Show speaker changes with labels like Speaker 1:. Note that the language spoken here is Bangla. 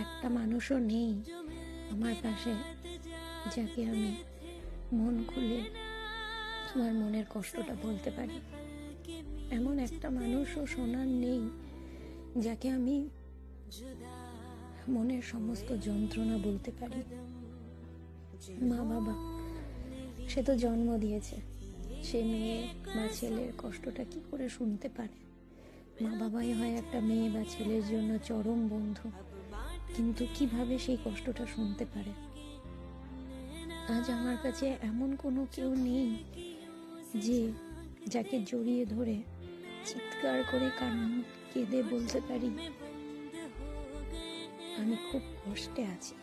Speaker 1: একটা মানুষও নেই আমার পাশে, যাকে আমি মন খুলে আমার মনের কষ্টটা বলতে পারি। এমন একটা মানুষও শোনার নেই যাকে আমি মনের সমস্ত যন্ত্রণা বলতে পারি। মা বাবা, সে তো জন্ম দিয়েছে, সে মেয়ে বা ছেলের কষ্টটা কি করে শুনতে পারে? মা বাবাই হয় একটা মেয়ে বা ছেলের জন্য চরম বন্ধু, কিন্তু কিভাবে সেই কষ্টটা শুনতে পারে? আজ আমার কাছে এমন কোনো কেউ নেই যে যাকে জড়িয়ে ধরে চিৎকার করে কেঁদে বলতে পারি আমি খুব কষ্টে আছি।